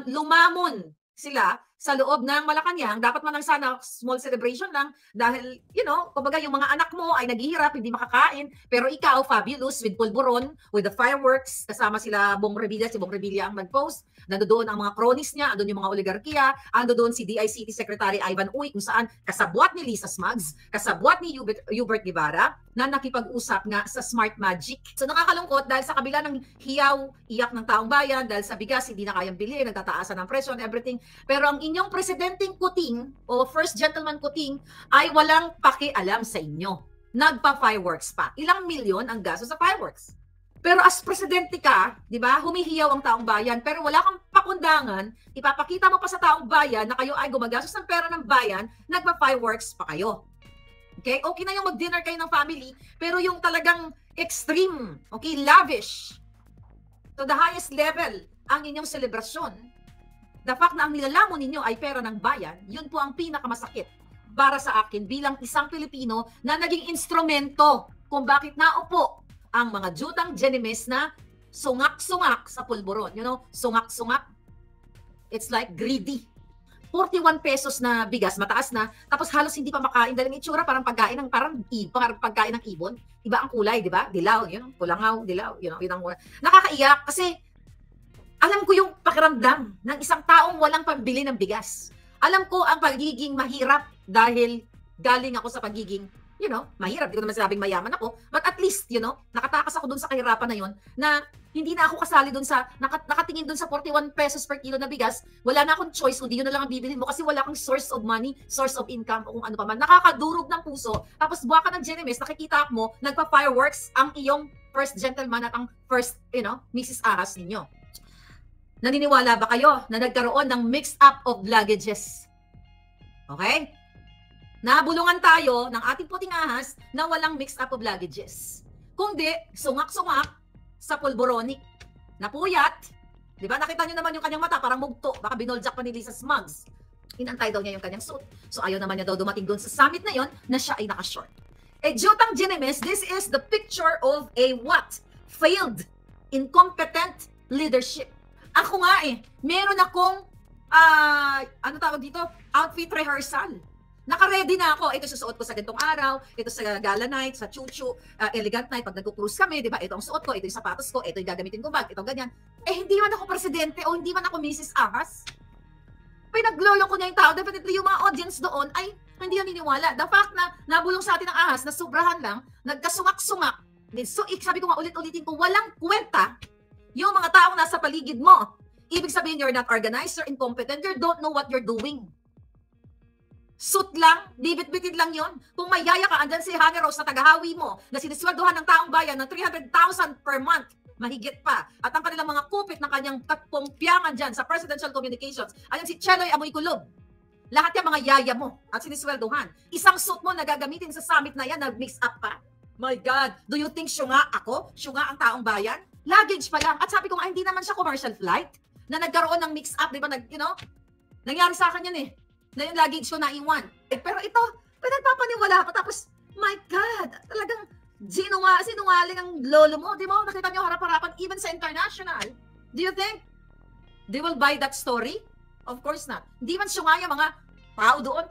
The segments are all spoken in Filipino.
lumamon sila sa loob ng Malacanang. Dapat man lang sana small celebration lang dahil, kumbaga yung mga anak mo ay naghihirap, hindi makakain, pero ikaw, fabulous, with pulburon, with the fireworks, kasama sila Bong Revilla, si Bong Revilla ang nag-post, nandoon ang mga cronies niya, andun yung mga oligarkiya, andoon si DICT Secretary Ivan Uy, kung saan kasabwat ni Lisa Smugs, kasabwat ni Hubert Guevara, na nakipag-usap nga sa Smart Magic. So nakakalungkot dahil sa kabila ng hiyaw, iyak ng taong bayan, dahil sa bigas hindi na kayang bilhin, nagtataasan ng presyo and everything. Pero ang inyong presidenteng Kuting o First Gentleman Kuting ay walang pakialam sa inyo. Nagpa-fireworks pa. Ilang milyon ang gasto sa fireworks. Pero as presidente ka, di ba, humihiyaw ang taong bayan, pero wala kang pakundangan, ipapakita mo pa sa taong bayan na kayo ay gumagastos ng pera ng bayan, nagpa-fireworks pa kayo. Okay? Okay na yung mag-dinner kayo ng family, pero yung talagang extreme, okay, lavish, to the highest level, ang inyong selebrasyon, the fact na ang nilalamon ninyo ay pera ng bayan, yun po ang pinakamasakit para sa akin bilang isang Pilipino na naging instrumento kung bakit naupo ang mga jutang Genimes na sungak-sungak sa pulburon. Sungak-sungak. It's like greedy. 41 pesos na bigas, mataas na, tapos halos hindi pa makain dahil ang itsura parang pagkain ng pagkain ng ibon. Iba ang kulay, di ba? Dilaw, kulangaw, dilaw, yun ang nakakaiyak kasi alam ko yung pakiramdam ng isang taong walang pambili ng bigas. Alam ko ang pagiging mahirap dahil galing ako sa pagiging mahirap. Hindi ko naman sinabing mayaman ako. But at least, nakatakas ako dun sa kahirapan na yun na hindi na ako kasali dun sa, nakatingin dun sa 41 pesos per kilo na bigas. Wala na akong choice, kundi yun na lang ang bibilhin mo kasi wala kang source of money, source of income, o kung ano pa man. Nakakadurog ng puso. Tapos buwa ka ng Genimes, nakikita mo, nagpa-fireworks ang iyong first gentleman at ang first, Mrs. Ahas ninyo. Naniniwala ba kayo na nagkaroon ng mix up of luggages? Okay? Nabulungan tayo ng ating puting ahas na walang mix up of luggages. Kundi, sungak-sungak sa pulboronic. Napuyat. Di ba? Nakita nyo naman yung kanyang mata, parang mugto. Baka binoljak pa ni Lisa Smugs. Inantay daw niya yung kanyang suit. So ayaw naman niya daw dumating doon sa summit na yon na siya ay naka-short. Jutang Genimes, this is the picture of a what? Failed, incompetent leadership. Ako nga meron akong, ano tawag dito? Outfit rehearsal. Naka-ready na ako. Ito susuot ko sa gantong araw, ito sa gala night, sa chuchu, elegant night, pag nagko-cruise kami, di ba? Ito ang suot ko, ito yung sapatos ko, ito yung gagamitin ko bag, ito ganyan. Hindi man ako presidente o hindi man ako Mrs. Ahas. Pinaglolo ko niya yung tao. Definitely yung mga audience doon ay hindi naniniwala. The fact na nabulong sa atin ng ahas, na sobrahan lang, nagkasungak-sungak. So, sabi ko nga ulit-ulitin ko, walang kwenta yung mga taong nasa paligid mo. Ibig sabihin, you're not organized, you're incompetent, you don't know what you're doing. Suit lang, bibit-bitid lang yon. Kung may yaya ka, andyan si Hannah Rose na tagahawi mo, na sinisweldohan ng taong bayan ng 300,000 per month, mahigit pa. At ang kanilang mga kupit ng kanyang katpongpiangan dyan sa presidential communications, ayan si Cheloy Amoy Kulob. Lahat yung mga yaya mo at sinisweldohan. Isang suit mo na gagamitin sa summit na yan, nag-mix up pa. My God, do you think syunga ako? Syunga ang taong bayan? Luggage pa lang. At sabi ko nga, hindi naman siya commercial flight na nagkaroon ng mix up, di ba? Nangyari sa akin yan na yung luggage ko naiwan. Pero ito, pinagpapaniwala pa. Tapos, my God, talagang sinungaling ang lolo mo. Di ba? Nakita niyo harap-harapan, even sa international. Do you think they will buy that story? Of course not. Hindi man syunga yung mga tao doon,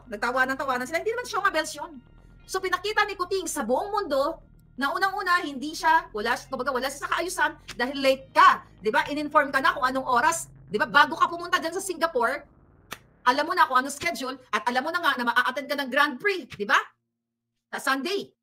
nagtawanan-tawanan sila. Hindi naman syunga bells yun. So, pinakita ni Kuting sa buong mundo na unang-una, wala siya sa kaayusan dahil late ka. Di ba? In-inform ka na kung anong oras. Di ba? Bago ka pumunta dyan sa Singapore, alam mo na kung anong schedule at alam mo na nga na maa-attend ka ng Grand Prix. Di ba? Sa Sunday.